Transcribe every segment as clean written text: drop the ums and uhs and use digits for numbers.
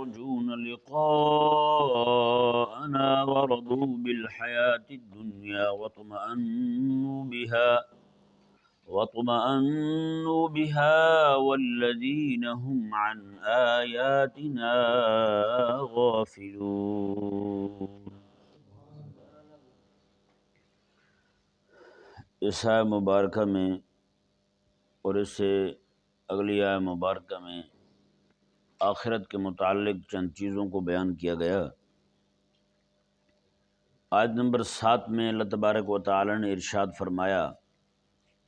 يرجون لقاءنا ورضوا بالحياة الدنيا واطمأنوا بها والذين هم عن آياتنا غافلون۔ اس آیہ مبارکہ میں اور اس سے اگلی آیہ مبارکہ میں آخرت کے متعلق چند چیزوں کو بیان کیا گیا۔ آیت نمبر 7 میں اللہ تبارک و تعالی نے ارشاد فرمایا،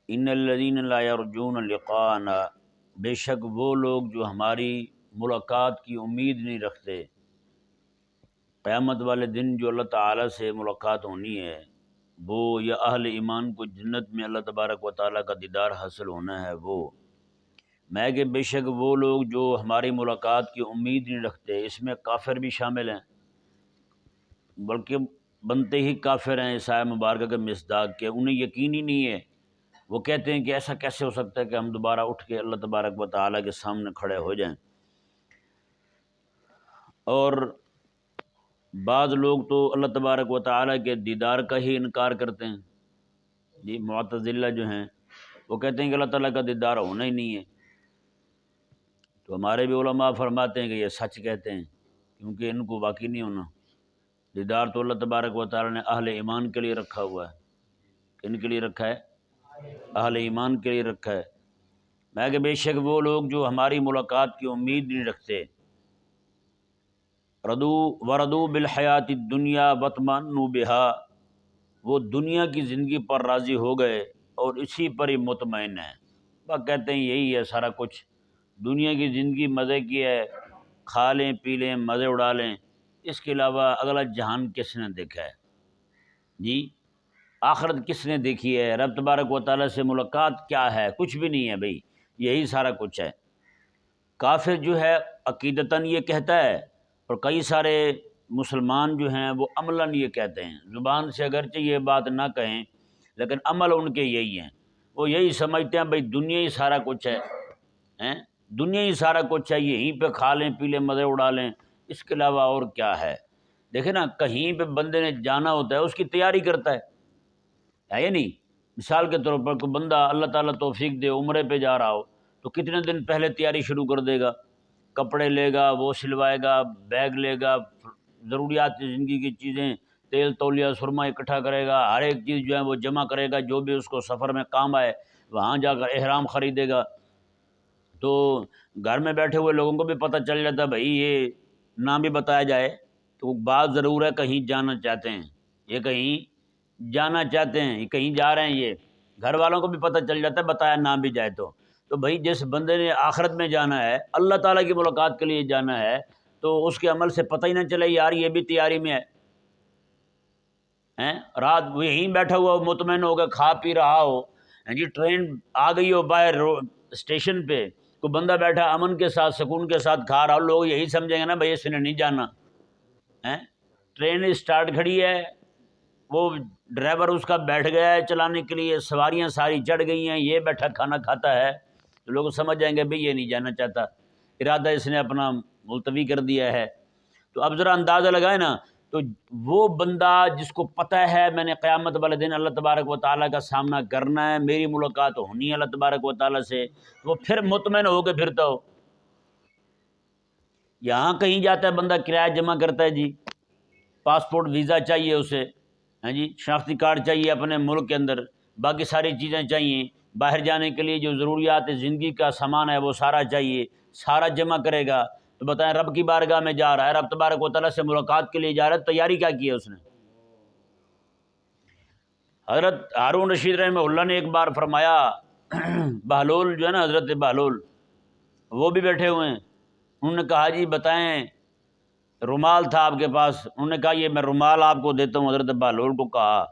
ان الذین لا یرجون لقاءنا، بے شک وہ لوگ جو ہماری ملاقات کی امید نہیں رکھتے، قیامت والے دن جو اللہ تعالیٰ سے ملاقات ہونی ہے، وہ یا اہل ایمان کو جنت میں اللہ تبارک و تعالیٰ کا دیدار حاصل ہونا ہے، وہ میں کہ بے شک وہ لوگ جو ہماری ملاقات کی امید نہیں رکھتے، اس میں کافر بھی شامل ہیں، بلکہ بنتے ہی کافر ہیں اس آیہ مبارکہ کے مصداق کے، انہیں یقین ہی نہیں ہے، وہ کہتے ہیں کہ ایسا کیسے ہو سکتا ہے کہ ہم دوبارہ اٹھ کے اللہ تبارک و تعالیٰ کے سامنے کھڑے ہو جائیں۔ اور بعض لوگ تو اللہ تبارک و تعالیٰ کے دیدار کا ہی انکار کرتے ہیں، جی معتزلہ جو ہیں وہ کہتے ہیں کہ اللہ تعالیٰ کا دیدار ہونا ہی نہیں ہے، تو ہمارے بھی علماء فرماتے ہیں کہ یہ سچ کہتے ہیں، کیونکہ ان کو واقعی نہیں ہونا۔ دیدار تو اللہ تبارک و تعالیٰ نے اہل ایمان کے لیے رکھا ہوا ہے۔ کن کے لیے رکھا ہے؟ اہل ایمان کے لیے رکھا ہے۔ میں کہ بے شک وہ لوگ جو ہماری ملاقات کی امید نہیں رکھتے، وردوا بالحیات الدنیا واطمأنوا بہا، وہ دنیا کی زندگی پر راضی ہو گئے اور اسی پر ہی مطمئن ہیں۔ وہ کہتے ہیں یہی ہے سارا کچھ، دنیا کی زندگی مزے کی ہے، کھا لیں پی لیں مزے اڑا لیں، اس کے علاوہ اگلا جہان کس نے دیکھا ہے؟ جی آخرت کس نے دیکھی ہے؟ رب تبارک و تعالیٰ سے ملاقات کیا ہے؟ کچھ بھی نہیں ہے بھائی، یہی سارا کچھ ہے۔ کافر جو ہے عقیدتاً یہ کہتا ہے، اور کئی سارے مسلمان جو ہیں وہ عملاً یہ کہتے ہیں، زبان سے اگرچہ یہ بات نہ کہیں لیکن عمل ان کے یہی ہیں، وہ یہی سمجھتے ہیں بھائی دنیا ہی سارا کچھ ہے، دنیا ہی سارا کچھ ہے، یہیں پہ کھا لیں پی لیں مزے اڑا لیں، اس کے علاوہ اور کیا ہے؟ دیکھیں نا، کہیں پہ بندے نے جانا ہوتا ہے اس کی تیاری کرتا ہے یا نہیں؟ مثال کے طور پر کوئی بندہ اللہ تعالیٰ توفیق دے عمرے پہ جا رہا ہو تو کتنے دن پہلے تیاری شروع کر دے گا، کپڑے لے گا، وہ سلوائے گا، بیگ لے گا، ضروریات زندگی کی چیزیں، تیل تولیہ سرما اکٹھا کرے گا، ہر ایک چیز جو ہے وہ جمع کرے گا، جو بھی اس کو سفر میں کام آئے، وہاں جا کر احرام خریدے گا۔ تو گھر میں بیٹھے ہوئے لوگوں کو بھی پتہ چل جاتا ہے بھائی یہ نام بھی بتایا جائے تو بات ضرور ہے کہیں جانا چاہتے ہیں، یہ کہیں جانا چاہتے ہیں، یہ کہیں جا رہے ہیں، یہ گھر والوں کو بھی پتہ چل جاتا ہے بتایا نام بھی جائے تو بھائی جس بندے نے آخرت میں جانا ہے، اللہ تعالیٰ کی ملاقات کے لیے جانا ہے، تو اس کے عمل سے پتہ ہی نہ چلے یار یہ بھی تیاری میں ہے، رات وہ یہیں بیٹھا ہوا ہو، مطمئن ہو کے کھا پی رہا ہو، جی ٹرین آ گئی ہو باہر اسٹیشن پہ، کوئی بندہ بیٹھا امن کے ساتھ سکون کے ساتھ کھا رہا ہو، لوگ یہی سمجھیں گے نا بھائی اس نے نہیں جانا، ٹرین اسٹارٹ کھڑی ہے، وہ ڈرائیور اس کا بیٹھ گیا ہے چلانے کے لیے، سواریاں ساری چڑھ گئی ہیں، یہ بیٹھا کھانا کھاتا ہے، تو لوگ سمجھ جائیں گے بھئی یہ نہیں جانا چاہتا، ارادہ اس نے اپنا ملتوی کر دیا ہے۔ تو اب ذرا اندازہ لگائے نا، تو وہ بندہ جس کو پتہ ہے میں نے قیامت والے دن اللہ تبارک و تعالیٰ کا سامنا کرنا ہے، میری ملاقات ہونی ہے اللہ تبارک و تعالیٰ سے، وہ پھر مطمئن ہو کے پھرتا ہو۔ یہاں کہیں جاتا ہے بندہ کرایہ جمع کرتا ہے، جی پاسپورٹ ویزا چاہیے اسے، جی شناختی کارڈ چاہیے اپنے ملک کے اندر، باقی ساری چیزیں چاہیے، باہر جانے کے لیے جو ضروریات زندگی کا سامان ہے وہ سارا چاہیے، سارا جمع کرے گا، تو بتائیں رب کی بارگاہ میں جا رہا ہے، رب تبارک و تعالیٰ سے ملاقات کے لیے جا رہا ہے، تیاری کیا کی ہے اس نے؟ حضرت ہارون رشید رحمہ اللہ نے ایک بار فرمایا، بہلول جو ہے نا حضرت بہلول، وہ بھی بیٹھے ہوئے ہیں، انہوں نے کہا جی بتائیں، رومال تھا آپ کے پاس، انہوں نے کہا یہ میں رومال آپ کو دیتا ہوں، حضرت بہلول کو کہا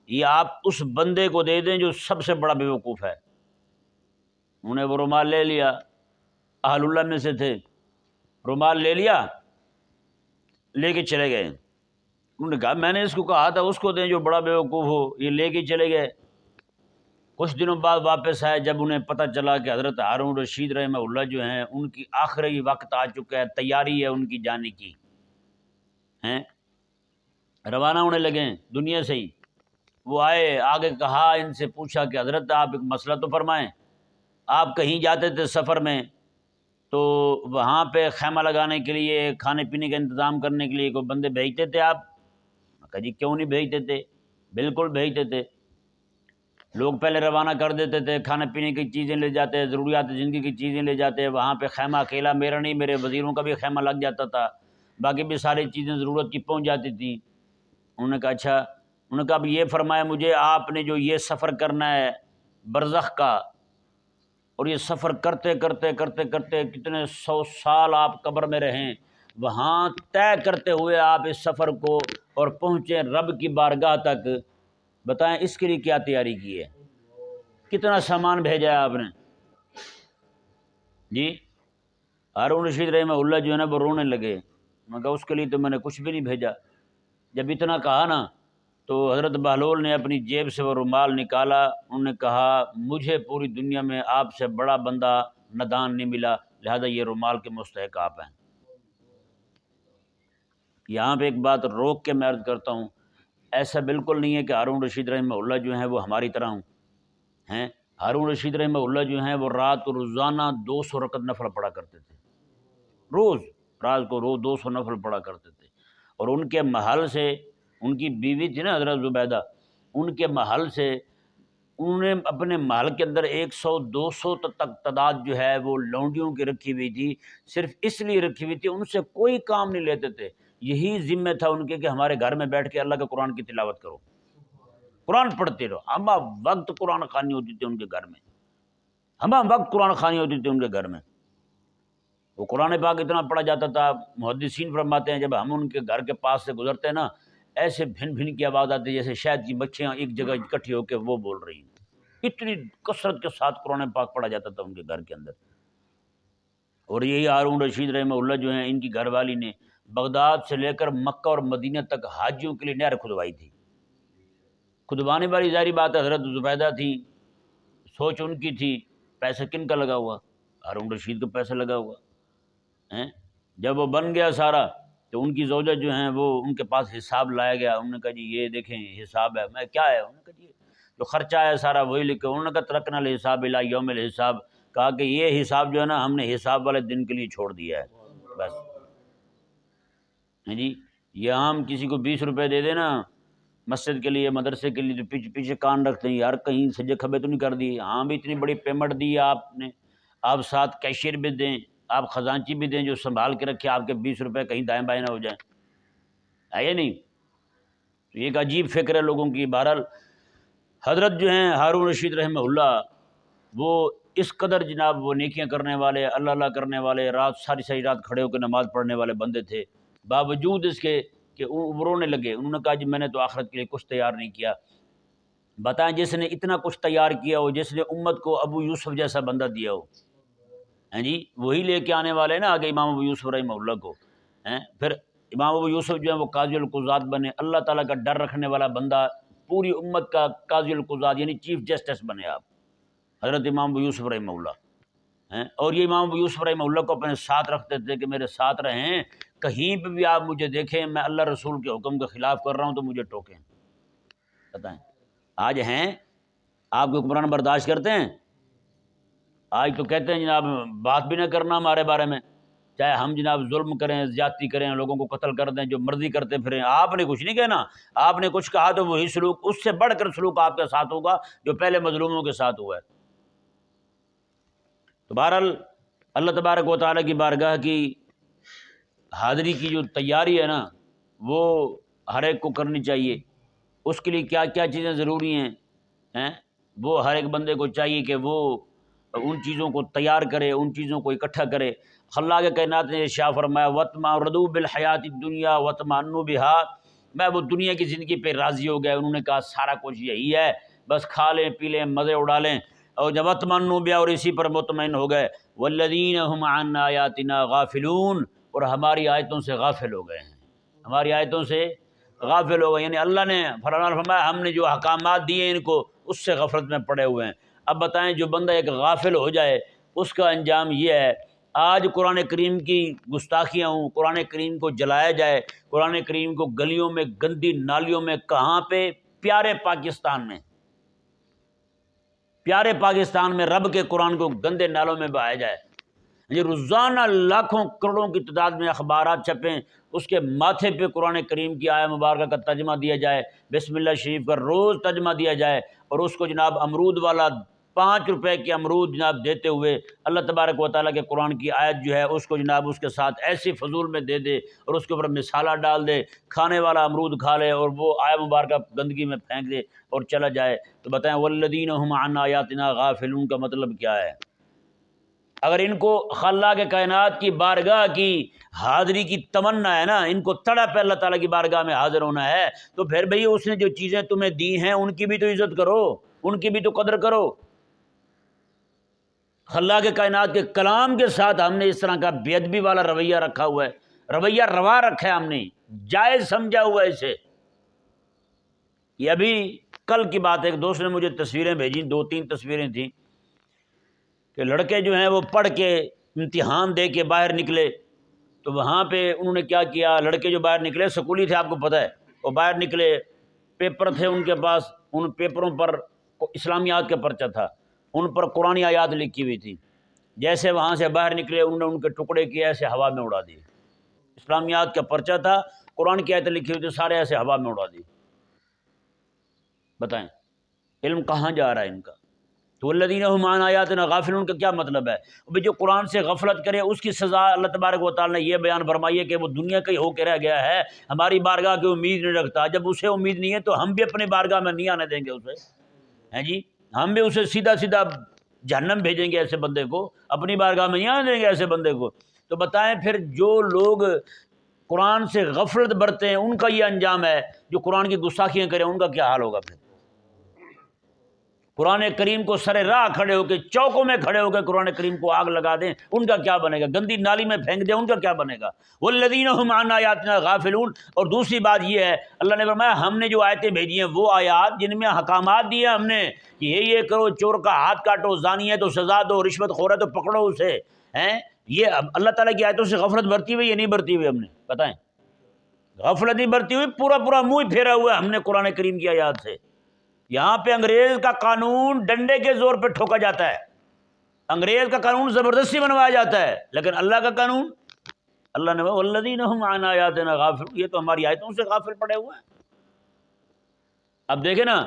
یہ آپ اس بندے کو دے دیں جو سب سے بڑا بیوقوف ہے۔ انہوں نے وہ رومال لے لیا، اہل اللہ میں سے تھے، رومال لے لیا، لے کے چلے گئے، انہوں نے کہا میں نے اس کو کہا تھا اس کو دیں جو بڑا بیوقوف ہو، یہ لے کے چلے گئے۔ کچھ دنوں بعد واپس آئے، جب انہیں پتہ چلا کہ حضرت ہارون رشید رحمہ اللہ جو ہیں ان کی آخری وقت آ چکا ہے، تیاری ہے ان کی جانے کی، ہیں روانہ ہونے لگے دنیا سے ہی۔ وہ آئے، آگے کہا، ان سے پوچھا کہ حضرت آپ ایک مسئلہ تو فرمائیں، آپ کہیں جاتے تھے سفر میں تو وہاں پہ خیمہ لگانے کے لیے، کھانے پینے کا انتظام کرنے کے لیے کوئی بندے بھیجتے تھے آپ؟ کہا جی کیوں نہیں بھیجتے تھے، بالکل بھیجتے تھے۔ لوگ پہلے روانہ کر دیتے تھے، کھانے پینے کی چیزیں لے جاتے، ضروریات زندگی کی چیزیں لے جاتے، وہاں پہ خیمہ اکیلا میرا نہیں، میرے وزیروں کا بھی خیمہ لگ جاتا تھا، باقی بھی ساری چیزیں ضرورت کی پہنچ جاتی تھیں۔ انہوں نے کہا اچھا، انہوں نے کہا اب یہ فرمایا مجھے، آپ نے جو یہ سفر کرنا ہے برزخ کا، اور یہ سفر کرتے کرتے کرتے کرتے کتنے 100 سال آپ قبر میں رہیں، وہاں طے کرتے ہوئے آپ اس سفر کو اور پہنچے رب کی بارگاہ تک، بتائیں اس کے لیے کیا تیاری کی ہے، کتنا سامان بھیجا ہے آپ نے؟ جی ہارون رشید رحمہ اللہ جو ہے نا وہ رونے لگے، میں کہا اس کے لیے تو میں نے کچھ بھی نہیں بھیجا۔ جب اتنا کہا نا تو حضرت بہلول نے اپنی جیب سے وہ رومال نکالا، انہوں نے کہا مجھے پوری دنیا میں آپ سے بڑا بندہ ندان نہیں ملا، لہذا یہ رومال کے مستحق آپ ہیں۔ یہاں پہ ایک بات روک کے میں عرض کرتا ہوں، ایسا بالکل نہیں ہے کہ ہارون رشید رحمہ اللہ جو ہیں وہ ہماری طرح ہوں، ہیں ہارون رشید رحمہ اللہ جو ہیں وہ رات روزانہ 200 رکعت نفل پڑھا کرتے تھے، روز رات کو روز 200 نفل پڑھا کرتے تھے، اور ان کے محل سے، ان کی بیوی تھی نا حضرت زبیدہ، ان کے محل سے انہوں نے اپنے محل کے اندر 100 200 تک تعداد جو ہے وہ لونڈیوں کی رکھی ہوئی تھی، صرف اس لیے رکھی ہوئی تھی ان سے کوئی کام نہیں لیتے تھے، یہی ذمہ تھا ان کے کہ ہمارے گھر میں بیٹھ کے اللہ کے قرآن کی تلاوت کرو، قرآن پڑھتے رہو۔ ہم وقت قرآن خوانی ہوتی تھی ان کے گھر میں، ہم وقت قرآن خوانی ہوتی تھی ان کے گھر میں، وہ قرآن پاک اتنا پڑھا جاتا تھا، محدثین فرماتے ہیں جب ہم ان کے گھر کے پاس سے گزرتے ہیں نا، ایسے بھن بھن کی آواز آتی ہے جیسے شاید کی مچھیاں ایک جگہ اکٹھی ہو کے وہ بول رہی ہیں، اتنی کثرت کے ساتھ قرآن پاک پڑھا جاتا تھا ان کے گھر کے اندر۔ اور یہی ہارون رشید رحمہ اللہ جو ہیں ان کی گھر والی نے بغداد سے لے کر مکہ اور مدینہ تک حاجیوں کے لیے نہر کھدوائی تھی، کھدوانے والی ظاہری بات ہے حضرت زبیدہ تھی، سوچ ان کی تھی، پیسہ کن کا لگا ہوا؟ ہارون رشید کا پیسہ لگا ہوا ہیں۔ جب وہ بن گیا سارا تو ان کی زوجہ جو ہیں وہ ان کے پاس حساب لایا گیا، انہوں نے کہا جی یہ دیکھیں حساب ہے، میں کیا ہے؟ انہوں نے کہا جی جو خرچہ ہے سارا وہی لکھو، انہوں نے کہا ترکنا الحساب الی یوم الحساب، کہا کہ یہ حساب جو ہے نا ہم نے حساب والے دن کے لیے چھوڑ دیا ہے بس۔ جی یہ ہم کسی کو 20 روپے دے دیں نا مسجد کے لیے مدرسے کے لیے تو پیچھے پیچھے کان رکھتے ہیں، یار کہیں سجے کھبے تو نہیں کر دی، ہاں بھی اتنی بڑی پیمنٹ دی ہے آپ نے، آپ ساتھ کیشیئر بھی دیں، آپ خزانچی بھی دیں جو سنبھال کے رکھے آپ کے 20 روپے کہیں دائیں بائیں نہ ہو جائیں، ہے یا نہیں؟ تو ایک عجیب فکر ہے لوگوں کی۔ بہرحال حضرت جو ہیں ہارون رشید رحمہ اللہ وہ اس قدر جناب وہ نیکیاں کرنے والے، اللہ اللہ کرنے والے، رات ساری ساری رات کھڑے ہو کے نماز پڑھنے والے بندے تھے، باوجود اس کے کہ وہ رونے لگے، انہوں نے کہا جی میں نے تو آخرت کے لیے کچھ تیار نہیں کیا۔ بتائیں جس نے اتنا کچھ تیار کیا ہو، جس نے امت کو ابو یوسف جیسا بندہ دیا ہو، ہیں جی وہی لے کے آنے والے ہیں نا آگے امام ابو یوسف رحمہ اللہ کو، ہیں پھر امام ابو یوسف جو ہیں وہ قاضی القضات بنے، اللہ تعالیٰ کا ڈر رکھنے والا بندہ، پوری امت کا قاضی القضات یعنی چیف جسٹس بنے آپ، حضرت امام ابو یوسف رحمہ اللہ ہیں۔ اور یہ امام ابو یوسف رحمہ اللہ کو اپنے ساتھ رکھتے تھے کہ میرے ساتھ رہیں، کہیں پہ بھی آپ مجھے دیکھیں میں اللہ رسول کے حکم کے خلاف کر رہا ہوں تو مجھے ٹوکیں۔ بتائیں آج ہیں آپ کے حکمران برداشت کرتے ہیں؟ آج تو کہتے ہیں جناب بات بھی نہ کرنا ہمارے بارے میں، چاہے ہم جناب ظلم کریں، زیادتی کریں، لوگوں کو قتل کر دیں، جو مرضی کرتے پھریں، آپ نے کچھ نہیں کہنا، آپ نے کچھ کہا تو وہی سلوک، اس سے بڑھ کر سلوک آپ کے ساتھ ہوگا جو پہلے مظلوموں کے ساتھ ہوا ہے۔ تو بہرحال اللہ تبارک و تعالیٰ کی بارگاہ کی حاضری کی جو تیاری ہے نا وہ ہر ایک کو کرنی چاہیے، اس کے لیے کیا کیا چیزیں ضروری ہیں وہ ہر ایک بندے کو چاہیے کہ وہ ان چیزوں کو تیار کرے، ان چیزوں کو اکٹھا کرے۔ خلاق کائنات نے ارشاد فرمایا وَطْمَعُ رَضُوا بِالْحَيَاةِ الدُّنْيَا وَاطْمَأَنُّوا بِهَا، میں وہ دنیا کی زندگی پہ راضی ہو گئے، انہوں نے کہا سارا کچھ یہی ہے، بس کھا لیں پی لیں مزے اڑا لیں، اور جب وَاطْمَأَنُّوا بِهَا اور اسی پر مطمئن ہو گئے، وَالَّذِينَ هُمْ عَنْ آيَاتِنَا غَافِلُونَ، اور ہماری آیتوں سے غافل ہو گئے ہیں، ہماری آیتوں سے غافل ہو گئے، یعنی اللہ نے فرمایا ہم نے جو احکامات دیے ان کو اس سے غفلت میں پڑے ہوئے ہیں۔ اب بتائیں جو بندہ ایک غافل ہو جائے اس کا انجام یہ ہے، آج قرآن کریم کی گستاخیاں ہوں، قرآن کریم کو جلایا جائے، قرآن کریم کو گلیوں میں گندی نالیوں میں، کہاں پہ؟ پیارے پاکستان میں، پیارے پاکستان میں رب کے قرآن کو گندے نالوں میں بہایا جائے۔ یہ روزانہ لاکھوں کروڑوں کی تعداد میں اخبارات چھپیں، اس کے ماتھے پہ قرآن کریم کی آیہ مبارکہ کا ترجمہ دیا جائے، بسم اللہ شریف کا روز ترجمہ دیا جائے، اور اس کو جناب امرود والا 5 روپے کے امرود جناب دیتے ہوئے اللہ تبارک و تعالیٰ کے قرآن کی آیت جو ہے اس کو جناب اس کے ساتھ ایسی فضول میں دے دے اور اس کے اوپر مسالہ ڈال دے، کھانے والا امرود کھا لے اور وہ آیہ مبارکہ گندگی میں پھینک دے اور چلا جائے۔ تو بتائیں والذین هم عن آیاتنا غافلون کا مطلب کیا ہے؟ اگر ان کو خلاق کائنات کی بارگاہ کی حاضری کی تمنا ہے نا، ان کو تڑپ ہے اللہ تعالیٰ کی بارگاہ میں حاضر ہونا ہے، تو پھر بھئی اس نے جو چیزیں تمہیں دی ہیں ان کی بھی تو عزت کرو، ان کی بھی تو قدر کرو۔ خلاق کائنات کے کلام کے ساتھ ہم نے اس طرح کا بے ادبی والا رویہ رکھا ہوا ہے، رویہ روا رکھا ہے ہم نے، جائز سمجھا ہوا ہے اسے۔ یہ ابھی کل کی بات ہے، ایک دوست نے مجھے تصویریں بھیجیں، 2-3 تصویریں تھیں کہ لڑکے جو ہیں وہ پڑھ کے امتحان دے کے باہر نکلے، تو وہاں پہ انہوں نے کیا کیا، لڑکے جو باہر نکلے سکولی تھے آپ کو پتہ ہے، وہ باہر نکلے، پیپر تھے ان کے پاس، ان پیپروں پر اسلامیات کا پرچہ تھا، ان پر قرآنی آیات لکھی ہوئی تھی، جیسے وہاں سے باہر نکلے انہوں نے ان کے ٹکڑے کیے ایسے ہوا میں اڑا دیے، اسلامیات کا پرچہ تھا، قرآن کی آیتیں لکھی ہوئی تھی، سارے ایسے ہوا میں اڑا دیے۔ بتائیں علم کہاں جا رہا ہے ان کا؟ تو الذین هم عن آیاتنا غافلون کا کیا مطلب ہے؟ بھئی جو قرآن سے غفلت کرے اس کی سزا اللہ تبارک و تعالیٰ نے یہ بیان فرمائی ہے کہ وہ دنیا کا ہی ہو کے رہ گیا ہے، ہماری بارگاہ کی امید نہیں رکھتا۔ جب اسے امید نہیں ہے تو ہم بھی اپنی بارگاہ میں نہیں آنے دیں گے اسے، ہیں جی، ہم بھی اسے سیدھا سیدھا جہنم بھیجیں گے، ایسے بندے کو اپنی بارگاہ میں نہیں آنے دیں گے ایسے بندے کو۔ تو بتائیں پھر جو لوگ قرآن سے غفلت برتے ہیں ان کا یہ انجام ہے، جو قرآن کی گستاخیاں کریں ان کا کیا حال ہوگا؟ پھر قرآن کریم کو سر راہ کھڑے ہو کے، چوکوں میں کھڑے ہو کے قرآن کریم کو آگ لگا دیں ان کا کیا بنے گا؟ گندی نالی میں پھینک دیں ان کا کیا بنے گا؟ والذین هم عن آیاتنا غافلون۔ اور دوسری بات یہ ہے، اللہ نے فرمایا ہم نے جو آیتیں بھیجی ہیں وہ آیات جن میں احکامات دیے ہم نے کہ یہ کرو، چور کا ہاتھ کاٹو، زانی ہے تو سزا دو، رشوت خور ہے تو پکڑو اسے، ہیں؟ یہ اللہ تعالیٰ کی آیتوں سے غفلت برتی ہوئی یا نہیں برتی ہوئی؟ ہم نے بتائیں، غفلت نہیں برتی ہوئی، پورا پورا منہ پھیرا ہوا ہے ہم نے قرآن کریم کی آیات سے۔ یہاں پہ انگریز کا قانون ڈنڈے کے زور پہ ٹھوکا جاتا ہے، انگریز کا قانون زبردستی بنوایا جاتا ہے، لیکن اللہ کا قانون، اللہ نے والذین هم عن آیاتنا غافلون، یہ تو ہماری آیتوں سے غافل پڑے ہوئے ہیں۔ اب دیکھیں نا،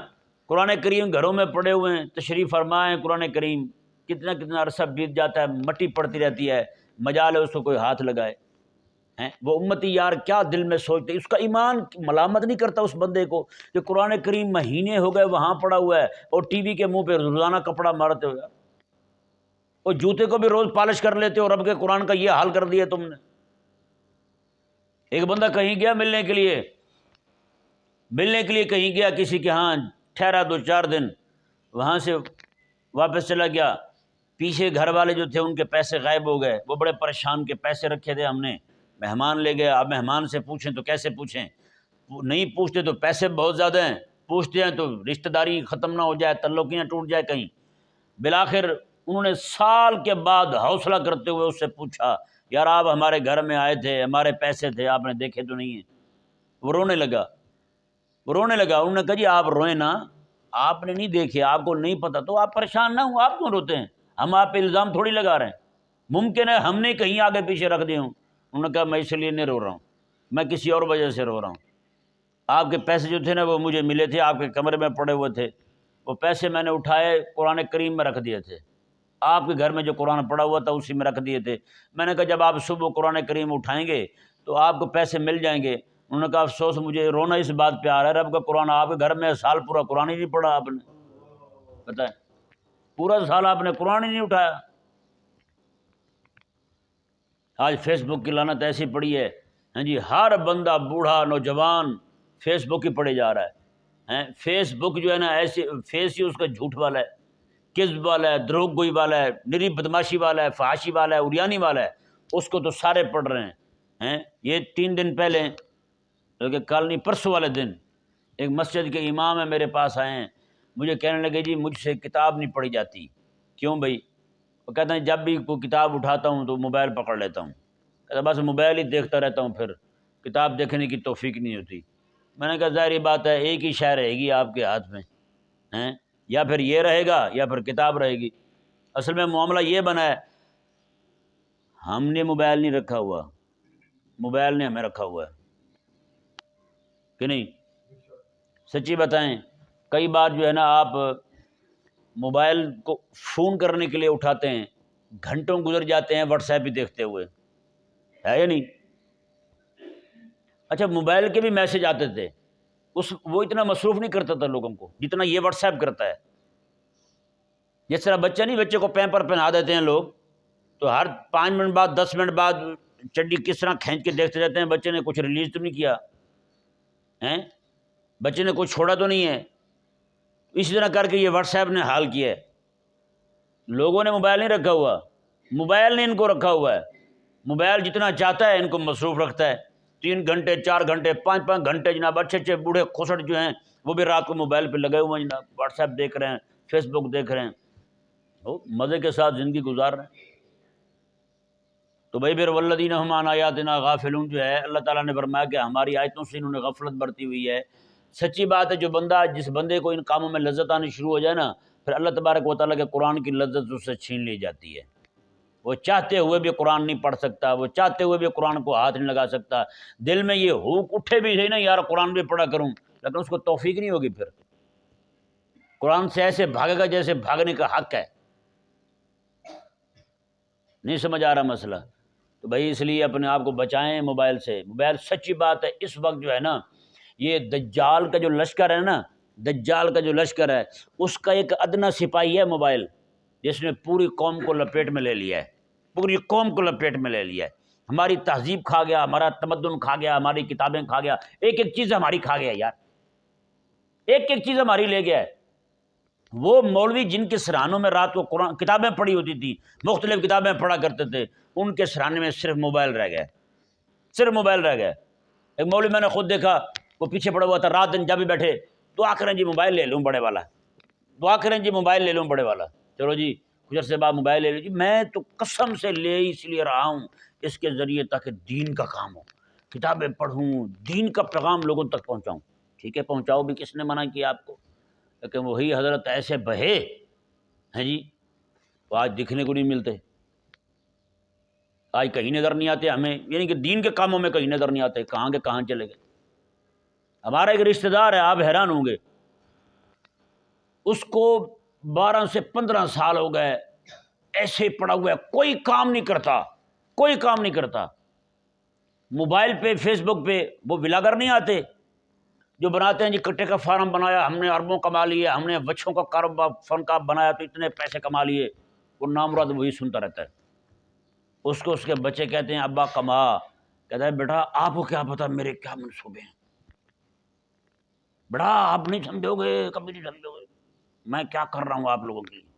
قرآن کریم گھروں میں پڑے ہوئے ہیں، تشریف فرمائیں قرآن کریم، کتنا کتنا عرصہ بیت جاتا ہے، مٹی پڑتی رہتی ہے، مجال ہے اس کو کوئی ہاتھ لگائے ہیں؟ وہ امتی یار کیا دل میں سوچتے، اس کا ایمان ملامت نہیں کرتا اس بندے کو کہ قرآن کریم مہینے ہو گئے وہاں پڑا ہوا ہے اور ٹی وی کے منہ پہ روزانہ کپڑا مارتے ہو، اور جوتے کو بھی روز پالش کر لیتے ہو، رب کے قرآن کا یہ حال کر دیا تم نے۔ ایک بندہ کہیں گیا ملنے کے لیے کہیں گیا کسی کے ہاں، ٹھہرا 2-4 دن، وہاں سے واپس چلا گیا، پیچھے گھر والے جو تھے ان کے پیسے غائب ہو گئے، وہ بڑے پریشان کے پیسے رکھے تھے ہم نے، مہمان لے گیا، اب مہمان سے پوچھیں تو کیسے پوچھیں، نہیں پوچھتے تو پیسے بہت زیادہ ہیں، پوچھتے ہیں تو رشتہ داری ختم نہ ہو جائے، تعلقیاں ٹوٹ جائے کہیں۔ بالآخر انہوں نے سال کے بعد حوصلہ کرتے ہوئے اس سے پوچھا، یار آپ ہمارے گھر میں آئے تھے، ہمارے پیسے تھے، آپ نے دیکھے تو نہیں ہیں؟ وہ رونے لگا، انہوں نے کہا جی آپ روئیں نا، آپ نے نہیں دیکھے، آپ کو نہیں پتہ، تو آپ پریشان نہ ہوں، آپ کیوں روتے ہیں؟ ہم آپ پہ الزام تھوڑی لگا رہے ہیں، ممکن ہے ہم نے کہیں آگے پیچھے رکھ دیے ہوں۔ انہوں نے کہا میں اس لیے نہیں رو رہا ہوں، میں کسی اور وجہ سے رو رہا ہوں، آپ کے پیسے جو تھے نا وہ مجھے ملے تھے، آپ کے کمرے میں پڑے ہوئے تھے، وہ پیسے میں نے اٹھائے قرآن کریم میں رکھ دیے تھے، آپ کے گھر میں جو قرآن پڑا ہوا تھا اسی میں رکھ دیے تھے۔ میں نے کہا جب آپ صبح قرآن کریم اٹھائیں گے تو آپ کو پیسے مل جائیں گے۔ انہوں نے کہا افسوس، مجھے رونا اس بات پہ آ رہا ہے، رب کا قرآن آپ کے گھر میں سال پورا قرآن ہی نہیں پڑھا آپ نے، بتائیں، پورا سال آپ نے قرآن ہی نہیں اٹھایا۔ آج فیس بک کی لعنت ایسی پڑی ہے، ہاں جی، ہر بندہ بوڑھا نوجوان فیس بک ہی پڑھے جا رہا ہے۔ فیس بک جو ہے نا، ایسے فیس ہی اس کا جھوٹ والا ہے، کذب والا ہے، دروغ گوئی والا ہے، نری بدماشی والا ہے، فحاشی والا ہے، اریانی والا ہے، اس کو تو سارے پڑھ رہے ہیں۔ یہ 3 دن پہلے بلکہ کل نہیں پرسوں والے دن ایک مسجد کے امام ہے میرے پاس آئے ہیں، مجھے کہنے لگے جی مجھ سے کتاب نہیں پڑھی جاتی۔ کیوں بھائی؟ وہ کہتے ہیں جب بھی کوئی کتاب اٹھاتا ہوں تو موبائل پکڑ لیتا ہوں، کہتا بس موبائل ہی دیکھتا رہتا ہوں، پھر کتاب دیکھنے کی توفیق نہیں ہوتی۔ میں نے کہا ظاہری بات ہے، ایک ہی شے رہے گی آپ کے ہاتھ میں، ہیں یا پھر یہ رہے گا یا پھر کتاب رہے گی۔ اصل میں معاملہ یہ بنا ہے، ہم نے موبائل نہیں رکھا ہوا، موبائل نے ہمیں رکھا ہوا ہے کہ نہیں؟ سچی بتائیں، کئی بار جو ہے نا آپ موبائل کو فون کرنے کے لیے اٹھاتے ہیں، گھنٹوں گزر جاتے ہیں واٹس ایپ بھی دیکھتے ہوئے، ہے یا نہیں؟ اچھا موبائل کے بھی میسج آتے تھے، وہ اتنا مصروف نہیں کرتا تھا لوگوں کو جتنا یہ واٹس ایپ کرتا ہے۔ جس طرح بچے کو پیمپر پہنا دیتے ہیں لوگ، تو ہر 5 منٹ بعد 10 منٹ بعد چڈی کس طرح کھینچ کے دیکھتے رہتے ہیں، بچے نے کچھ ریلیز تو نہیں کیا ہیں، بچے نے کچھ چھوڑا تو نہیں ہے۔ اسی طرح کر کے یہ واٹس ایپ نے حال کیا ہے۔ لوگوں نے موبائل نہیں رکھا ہوا، موبائل نے ان کو رکھا ہوا ہے۔ موبائل جتنا چاہتا ہے ان کو مصروف رکھتا ہے، 3 گھنٹے 4 گھنٹے 5 گھنٹے جناب، اچھے بوڑھے کھسٹ جو ہیں وہ بھی رات کو موبائل پہ لگے ہوئے ہیں جناب، واٹس ایپ دیکھ رہے ہیں، فیس بک دیکھ رہے ہیں، وہ مزے کے ساتھ زندگی گزار رہے ہیں۔ تو بھائی پھر والذین ھم عن آیاتنا غافلون جو ہے، اللہ تعالیٰ نے فرمایا کہ ہماری آیتوں سے انہوں نے غفلت برتی ہوئی ہے۔ سچی بات ہے، جس بندے کو ان کاموں میں لذت آنی شروع ہو جائے نا، پھر اللہ تبارک و تعالیٰ کے قرآن کی لذت اس سے چھین لی جاتی ہے۔ وہ چاہتے ہوئے بھی قرآن نہیں پڑھ سکتا، وہ چاہتے ہوئے بھی قرآن کو ہاتھ نہیں لگا سکتا، دل میں یہ ہوک اٹھے بھی ہے نا یار قرآن بھی پڑھا کروں، لیکن اس کو توفیق نہیں ہوگی، پھر قرآن سے ایسے بھاگے گا جیسے بھاگنے کا حق ہے۔ نہیں سمجھ آ رہا مسئلہ؟ تو بھائی اس لیے اپنے آپ کو بچائیں موبائل سے۔ موبائل سچی بات ہے اس وقت جو ہے نا، یہ دجال کا جو لشکر ہے نا، دجال کا جو لشکر ہے، اس کا ایک ادنا سپاہی ہے موبائل، جس نے پوری قوم کو لپیٹ میں لے لیا ہے، پوری قوم کو لپیٹ میں لے لیا ہے۔ ہماری تہذیب کھا گیا، ہمارا تمدن کھا گیا، ہماری کتابیں کھا گیا، ایک ایک چیز ہماری کھا گیا یار، ایک ایک چیز ہماری لے گیا ہے۔ وہ مولوی جن کے سرانوں میں رات کو قرآن کتابیں پڑھی ہوتی تھی، مختلف کتابیں پڑھا کرتے تھے، ان کے سرانے میں صرف موبائل رہ گیا، صرف موبائل رہ گیا۔ ایک مولوی میں نے خود دیکھا، وہ پیچھے پڑا ہوا تھا، رات دن جب بھی بیٹھے دعا کریں جی موبائل لے لوں بڑے والا، دعا کریں جی موبائل لے لوں بڑے والا، چلو جی کچھ عرصے بعد موبائل لے لوں جی، میں تو قسم سے لے اس لیے رہا ہوں اس کے ذریعے تاکہ دین کا کام ہو، کتابیں پڑھوں، دین کا پیغام لوگوں تک پہنچاؤں۔ ٹھیک ہے پہنچاؤ بھی، کس نے منع کیا آپ کو؟ لیکن وہی حضرت ایسے بہے ہیں جی، وہ آج دکھنے کو نہیں ملتے، آج کہیں نظر نہیں آتے ہمیں، یعنی کہ دین کے کاموں میں کہیں نظر نہیں آتے، کہاں کے کہاں چلے گئے۔ ہمارا ایک رشتہ دار ہے، آپ حیران ہوں گے، اس کو 12 سے 15 سال ہو گئے ایسے پڑا ہوا ہے، کوئی کام نہیں کرتا، کوئی کام نہیں کرتا۔ موبائل پہ فیس بک پہ وہ ولاگر نہیں آتے جو بناتے ہیں جی کٹے کا فارم بنایا ہم نے اربوں کما لیے، ہم نے بچوں کا کاروبار فن کا بنایا تو اتنے پیسے کما لیے، وہ نامراد وہی سنتا رہتا ہے۔ اس کو اس کے بچے کہتے ہیں ابا کما، کہتا ہے بیٹا آپ کو کیا پتا میرے کیا منصوبے ہیں، بیٹا آپ نہیں سمجھو گے، کبھی نہیں سمجھو گے میں کیا کر رہا ہوں آپ لوگوں کے لیے۔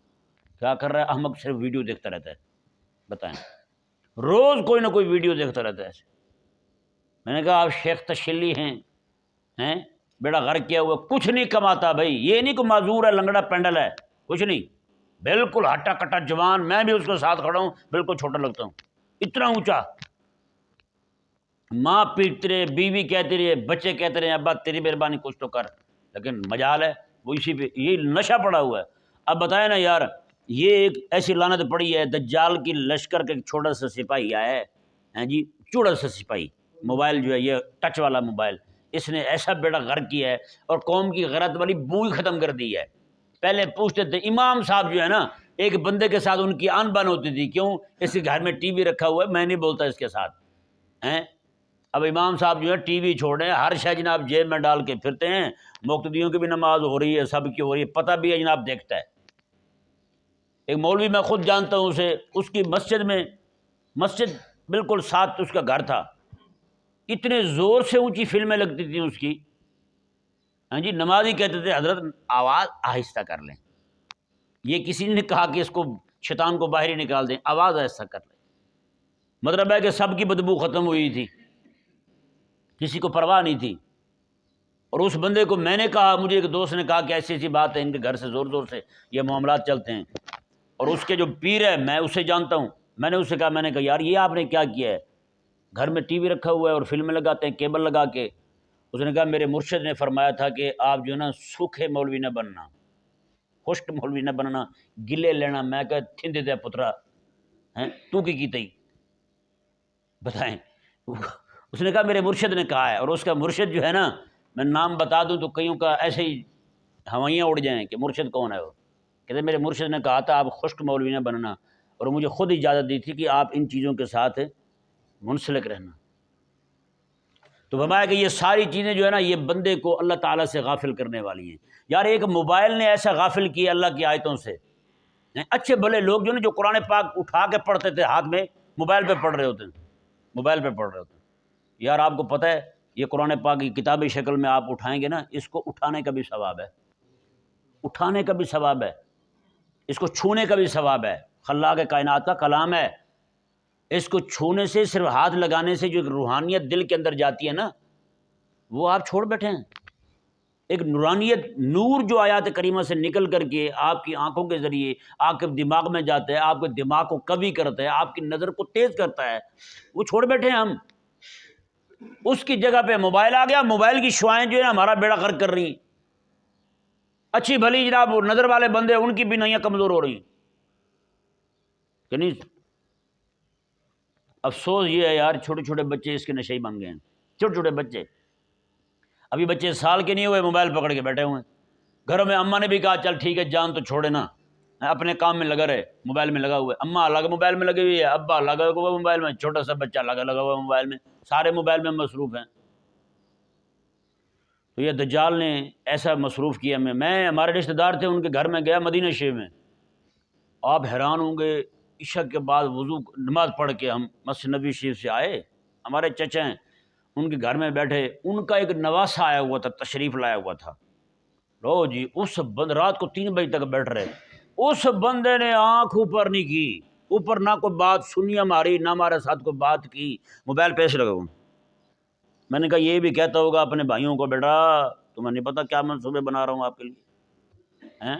کیا کر رہا ہے؟ احمق صرف ویڈیو دیکھتا رہتا ہے، بتائیں، روز کوئی نہ کوئی ویڈیو دیکھتا رہتا ہے ایسے۔ میں نے کہا آپ شیخ تشلی ہیں بیڑا غرق کیا ہوا، کچھ نہیں کماتا بھائی، یہ نہیں کہ معذور ہے لنگڑا پینڈل ہے، کچھ نہیں، بالکل ہٹا کٹا جوان، میں بھی اس کے ساتھ کھڑا ہوں بالکل چھوٹا لگتا ہوں، اتنا اونچا، ماں پیٹتے رہے، بیوی کہتے رہے، بچے کہتے رہے ابا تیری مہربانی کچھ تو کر، لیکن مجال ہے وہ اسی پہ یہ نشہ پڑا ہوا ہے۔ اب بتائیں نا یار، یہ ایک ایسی لعنت پڑی ہے، دجال کی لشکر کا ایک چھوٹا سا سپاہی آیا ہے جی، چوڑا سا سپاہی، موبائل جو ہے یہ ٹچ والا موبائل، اس نے ایسا بیڑا غرق کیا ہے اور قوم کی غیرت والی بوئی ختم کر دی ہے۔ پہلے پوچھتے تھے امام صاحب جو ہے نا، ایک بندے کے ساتھ ان کی آن بن ہوتی تھی، کیوں؟ اس کے گھر میں ٹی وی رکھا ہوا ہے، میں نہیں بولتا اس کے ساتھ ہیں۔ اب امام صاحب جو ہے ٹی وی چھوڑے ہر شے جناب جیب میں ڈال کے پھرتے ہیں، مقتدیوں کی بھی نماز ہو رہی ہے، سب کی ہو رہی ہے، پتہ بھی ہے جناب دیکھتا ہے۔ ایک مولوی میں خود جانتا ہوں اسے، اس کی مسجد بالکل ساتھ اس کا گھر تھا، اتنے زور سے اونچی فلمیں لگتی تھیں اس کی، ہاں جی، نمازی کہتے تھے حضرت آواز آہستہ کر لیں، یہ کسی نے کہا کہ اس کو شیطان کو باہر ہی نکال دیں، آواز آہستہ کر لیں، مطلب ہے کہ سب کی بدبو ختم ہوئی تھی، کسی کو پرواہ نہیں تھی۔ اور اس بندے کو میں نے کہا، مجھے ایک دوست نے کہا کہ ایسی ایسی بات ہے، ان کے گھر سے زور زور سے یہ معاملات چلتے ہیں، اور اس کے جو پیر ہے میں اسے جانتا ہوں، میں نے اسے کہا، میں نے کہا یار یہ آپ نے کیا کیا ہے، گھر میں ٹی وی رکھا ہوا ہے اور فلمیں لگاتے ہیں کیبل لگا کے۔ اس نے کہا میرے مرشد نے فرمایا تھا کہ آپ جو ہے نا سوکھے مولوی نہ بننا، خشک مولوی نہ بننا، گلے لینا۔ میں کہا تھندے دے پترا ہیں تو کی تئی بتائیں۔ اس نے کہا میرے مرشد نے کہا ہے، اور اس کا مرشد جو ہے نا، میں نام بتا دوں تو کئیوں کا ایسے ہی ہوائیاں اڑ جائیں کہ مرشد کون ہے وہ۔ کہتے میرے مرشد نے کہا تھا آپ خشک مولوی نہ بننا، اور مجھے خود اجازت دی تھی کہ آپ ان چیزوں کے ساتھ منسلک رہنا۔ تو فرمایا کہ یہ ساری چیزیں جو ہے نا یہ بندے کو اللہ تعالیٰ سے غافل کرنے والی ہیں۔ یار ایک موبائل نے ایسا غافل کیا اللہ کی آیتوں سے، اچھے بھلے لوگ جو نا جو قرآن پاک اٹھا کے پڑھتے تھے ہاتھ میں، موبائل پہ پڑھ رہے ہوتے ہیں، موبائل پہ پڑھ رہے ہوتے ہیں۔ یار آپ کو پتہ ہے یہ قرآن پاک کی کتابی شکل میں آپ اٹھائیں گے نا، اس کو اٹھانے کا بھی ثواب ہے، اٹھانے کا بھی ثواب ہے، اس کو چھونے کا بھی ثواب ہے۔ خلاق کائنات کا کلام ہے، اس کو چھونے سے، صرف ہاتھ لگانے سے جو ایک روحانیت دل کے اندر جاتی ہے نا، وہ آپ چھوڑ بیٹھے ہیں۔ ایک نورانیت، نور جو آیات کریمہ سے نکل کر کے آپ کی آنکھوں کے ذریعے آپ کے دماغ میں جاتا ہے، آپ کے دماغ کو قوی کرتا ہے، آپ کی نظر کو تیز کرتا ہے، وہ چھوڑ بیٹھے ہیں ہم۔ اس کی جگہ پہ موبائل آ گیا، موبائل کی شعائیں جو ہے نا ہمارا بیڑا غرق کر رہی ہیں۔ اچھی بھلی جناب نظر والے بندے، ان کی بھی نظریں کمزور ہو رہی ہیں کہ نہیں۔ افسوس یہ ہے یار، چھوٹے چھوٹے بچے اس کے نشے بن گئے ہیں، چھوٹے چھوٹے بچے، ابھی بچے سال کے نہیں ہوئے موبائل پکڑ کے بیٹھے ہوئے ہیں۔ گھروں میں اماں نے بھی کہا چل ٹھیک ہے جان تو چھوڑے نا، اپنے کام میں لگا رہے، موبائل میں لگا ہوا ہے، اماں الگ موبائل میں لگی ہوئی ہے، ابا لگا ہوا موبائل میں، چھوٹا سا بچہ لگا ہوا موبائل میں، سارے موبائل میں مصروف ہیں۔ تو یہ دجال نے ایسا مصروف کیا میں ہمارے رشتہ دار تھے، ان کے گھر میں گیا مدینہ شریف میں، آپ حیران ہوں گے، عشاء کے بعد وضو نماز پڑھ کے ہم مسجد نبی شریف سے آئے، ہمارے چچا ہیں ان کے گھر میں بیٹھے، ان کا ایک نواسہ آیا ہوا تھا، تشریف لایا ہوا تھا، لو جی اس رات کو 3 بجے تک بیٹھ رہے، اس بندے نے آنکھ اوپر نہیں کی، اوپر نہ کوئی بات سنی ہماری، نہ ہمارے ساتھ کوئی بات کی، موبائل پیش لگا ہوا۔ میں نے کہا یہ بھی کہتا ہوگا اپنے بھائیوں کو بیٹا تمہیں نہیں پتا کیا منصوبے بنا رہا ہوں آپ کے لیے،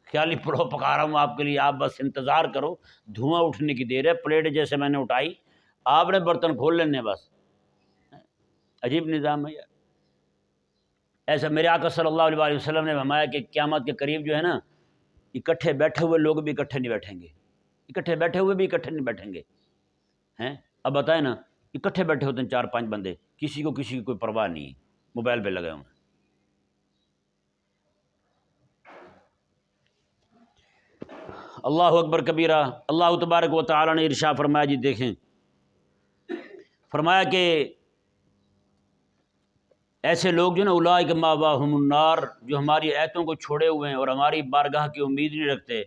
خیالی پرو پکا رہا ہوں آپ کے لیے، آپ بس انتظار کرو، دھواں اٹھنے کی دیر ہے، پلیٹ جیسے میں نے اٹھائی، آپ نے برتن کھول لینے بس۔ عجیب نظام ہے یار۔ ایسا میرے آقا صلی اللہ علیہ وسلم نے فرمایا کہ قیامت کے قریب جو ہے نا، اکٹھے بیٹھے ہوئے لوگ بھی اکٹھے نہیں بیٹھیں گے، اکٹھے بیٹھے ہوئے بھی اکٹھے نہیں بیٹھیں گے۔ اب بتائیں نا، اکٹھے بیٹھے ہوتے ہیں 4-5 بندے، کسی کو کوئی پرواہ نہیں ہے، موبائل پہ لگے ہوئے ہیں۔ اللہ اکبر کبیرہ۔ اللہ تبارک و تعالی نے ارشاد فرمایا، جی دیکھیں، فرمایا کہ ایسے لوگ جو نا اولئک مأواہم النار، جو ہماری آیتوں کو چھوڑے ہوئے ہیں اور ہماری بارگاہ کی امید نہیں رکھتے،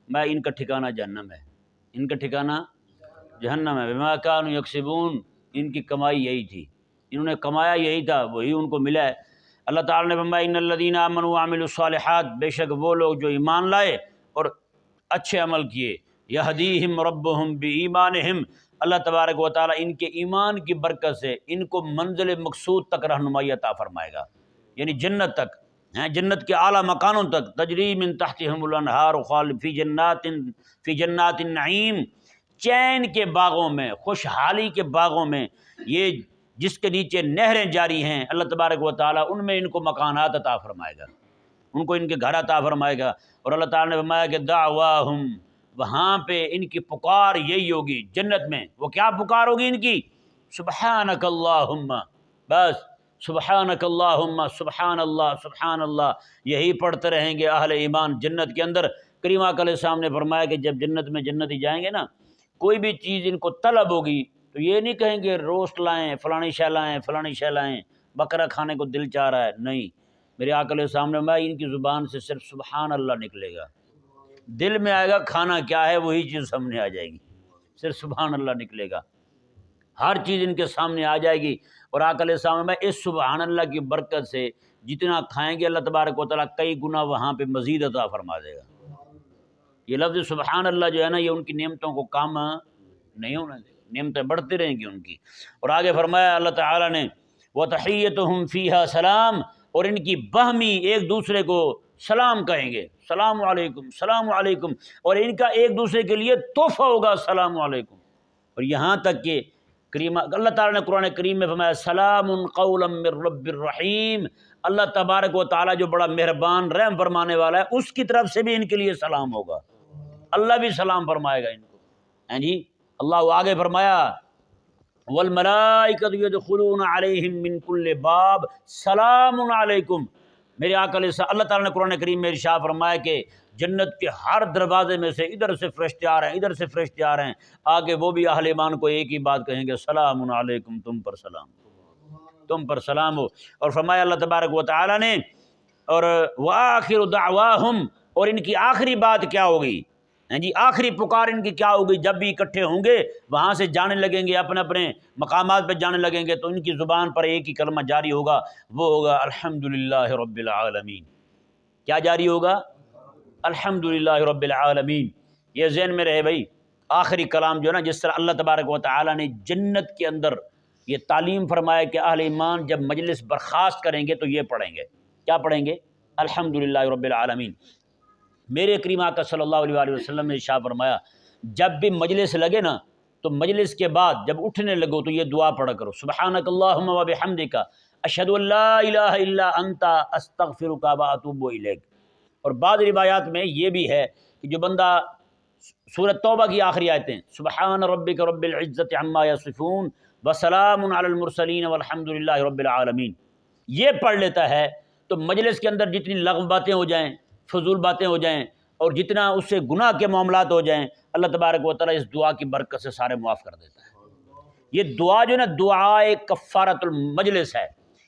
میں ان کا ٹھکانہ جہنم ہے، ان کا ٹھکانہ جہنم ہے، بما کانوا یکسبون، ان کی کمائی یہی تھی، انہوں نے کمایا یہی تھا، وہی ان کو ملا ہے۔ اللہ تعالیٰ نے فرمایا ان الذین آمنوا وعملوا الصالحات، بے شک وہ لوگ جو ایمان لائے اور اچھے عمل کیے، یہدیہم ربہم بایمانہم، اللہ تبارک و تعالیٰ ان کے ایمان کی برکت سے ان کو منزل مقصود تک رہنمائی عطا فرمائے گا، یعنی جنت تک، جنت کے اعلیٰ مکانوں تک، تجری من تحتہم الانہار فی جنات النعیم، چین کے باغوں میں، خوشحالی کے باغوں میں، یہ جس کے نیچے نہریں جاری ہیں، اللہ تبارک و تعالیٰ ان میں ان کو مکانات عطا فرمائے گا، ان کو ان کے گھر عطا فرمائے گا۔ اور اللہ تعالیٰ نے فرمایا کہ دعواہم، وہاں پہ ان کی پکار یہی ہوگی جنت میں، وہ کیا پکار ہوگی ان کی؟ سبحانک اللہم، بس سبحانک اللہم، سبحان اللہ سبحان اللہ، یہی پڑھتے رہیں گے اہل ایمان جنت کے اندر۔ کریم آقا علیہ السلام نے فرمایا کہ جب جنت میں جنتی جائیں گے نا، کوئی بھی چیز ان کو طلب ہوگی تو یہ نہیں کہیں گے روسٹ لائیں، فلانی شے لائیں، فلانی شے لائیں، بکرا کھانے کو دل چاہ رہا ہے، نہیں، میرے آقا علیہ السلام نے فرمایا ان کی زبان سے صرف سبحان اللہ نکلے گا، دل میں آئے گا کھانا کیا ہے وہی چیز سامنے آ جائے گی، صرف سبحان اللہ نکلے گا، ہر چیز ان کے سامنے آ جائے گی۔ اور آقا علیہ السلام میں اس سبحان اللہ کی برکت سے جتنا کھائیں گے اللہ تبارک و تعالیٰ کئی گنا وہاں پہ مزید عطا فرما دے گا۔ یہ لفظ سبحان اللہ جو ہے نا، یہ ان کی نعمتوں کو کام نہیں ہونے دے گا، نعمتیں بڑھتی رہیں گی ان کی۔ اور آگے فرمایا اللہ تعالیٰ نے وَتَحِيَّتُهُمْ فِيهَا سلام، اور ان کی باہمی ایک دوسرے کو سلام کہیں گے، سلام علیکم سلام علیکم، اور ان کا ایک دوسرے کے لیے تحفہ ہوگا سلام علیکم۔ اور یہاں تک کہ اللہ تعالیٰ نے قرآن کریم میں فرمایا سلام قولا من رب الرحیم، اللہ تبارک و تعالیٰ جو بڑا مہربان رحم فرمانے والا ہے اس کی طرف سے بھی ان کے لیے سلام ہوگا، اللہ بھی سلام فرمائے گا ان کو۔ ہیں جی، اللہ آگے فرمایا والملائکۃ یدخلون علیہم من کل باب سلام علیکم، میرے آقا علیہ اللہ تعالیٰ نے قرآن کریم میں ارشاد فرمایا کہ جنت کے ہر دروازے میں سے ادھر سے فرشتے آ رہے ہیں، ادھر سے فرشتے آ رہے ہیں، آگے وہ بھی اہل ایمان کو ایک ہی بات کہیں گے سلام علیکم، تم پر سلام، تم پر سلام ہو۔ اور فرمایا اللہ تبارک و تعالیٰ نے اور وآخر دعواہم، اور ان کی آخری بات کیا ہوگی، جی آخری پکار ان کی کیا ہوگی، جب بھی اکٹھے ہوں گے وہاں سے جانے لگیں گے اپنے اپنے مقامات پہ جانے لگیں گے تو ان کی زبان پر ایک ہی کلمہ جاری ہوگا، وہ ہوگا الحمدللہ رب العالمین۔ کیا جاری ہوگا؟ الحمدللہ رب العالمین۔ یہ ذہن میں رہے بھائی، آخری کلام جو ہے نا، جس طرح اللہ تبارک و تعالیٰ نے جنت کے اندر یہ تعلیم فرمایا کہ اہل ایمان جب مجلس برخاست کریں گے تو یہ پڑھیں گے، کیا پڑھیں گے؟ الحمدللہ رب العالمین۔ میرے کریم آقا صلی اللہ علیہ وآلہ وسلم نے ارشاد فرمایا جب بھی مجلس لگے نا تو مجلس کے بعد جب اٹھنے لگو تو یہ دعا پڑھا کرو، سبحانک اللہم و بحمدک اشہد ان لا الہ الا انت استغفرک و اتوب الیک۔ اور بعض روایات میں یہ بھی ہے کہ جو بندہ سورۃ توبہ کی آخری آیتیں سبحان ربک رب العزت عما یصفون وسلام علی المرسلین والحمد للہ رب العالمین، یہ پڑھ لیتا ہے تو مجلس کے اندر جتنی لغو باتیں ہو جائیں، فضول باتیں ہو جائیں، اور جتنا اس سے گناہ کے معاملات ہو جائیں، اللہ تبارک و تعالیٰ اس دعا کی برکت سے سارے معاف کر دیتا ہے۔ یہ دعا جو ہے نا دعائے کفارۃ المجلس ہے،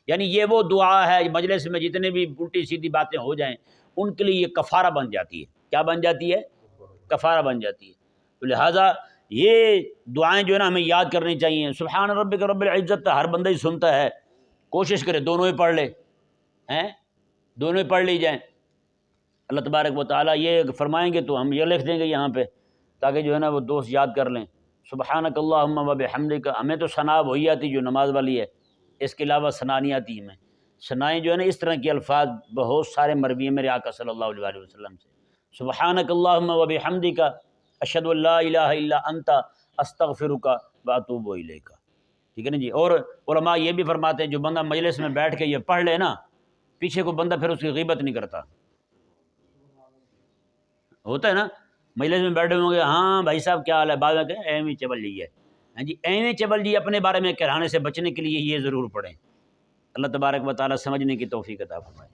یعنی یہ وہ دعا ہے مجلس میں جتنے بھی الٹی سیدھی باتیں ہو جائیں ان کے لیے یہ کفارہ بن جاتی ہے۔ کیا بن جاتی ہے؟ کفارہ بن جاتی ہے۔ تو لہٰذا یہ دعائیں جو ہے نا ہمیں یاد کرنی چاہیے۔ سبحان ربک رب العزت ہر بندہ ہی سنتا ہے، کوشش کرے دونوں ہی پڑھ لے، دونوں ہی پڑھ لی جائیں۔ اللہ تبارک و تعالیٰ یہ فرمائیں گے تو ہم یہ لکھ دیں گے یہاں پہ تاکہ جو ہے نا وہ دوست یاد کر لیں۔ سبحانک اللہم و بحمدک، ہمیں تو ثنا وہی آتی جو نماز والی ہے، اس کے علاوہ ثنا نہیں آتی ہمیں۔ ثنائیں جو ہے نا اس طرح کے الفاظ بہت سارے مروی ہیں میرے آقا صلی اللہ علیہ وآلہ وسلم سے، سبحانک اللہم و بحمدک اشہد ان لا الہ الا انت استغفرک و اتوب الیک، ٹھیک ہے نا جی۔ اور علماء یہ بھی فرماتے ہیں جو بندہ مجلس میں بیٹھ کے یہ پڑھ لے نا، پیچھے کو بندہ پھر اس کی غیبت نہیں کرتا۔ ہوتا ہے نا مجلس میں بیٹھے ہوں گے، ہاں بھائی صاحب کیا حال ہے، بعد میں کہیں ایویں چبل جی ہے، ہاں جی ایویں چبل جی، اپنے بارے میں کہرانے سے بچنے کے لیے یہ ضرور پڑھیں۔ اللہ تبارک و تعالیٰ سمجھنے کی توفیق عطا فرمائے۔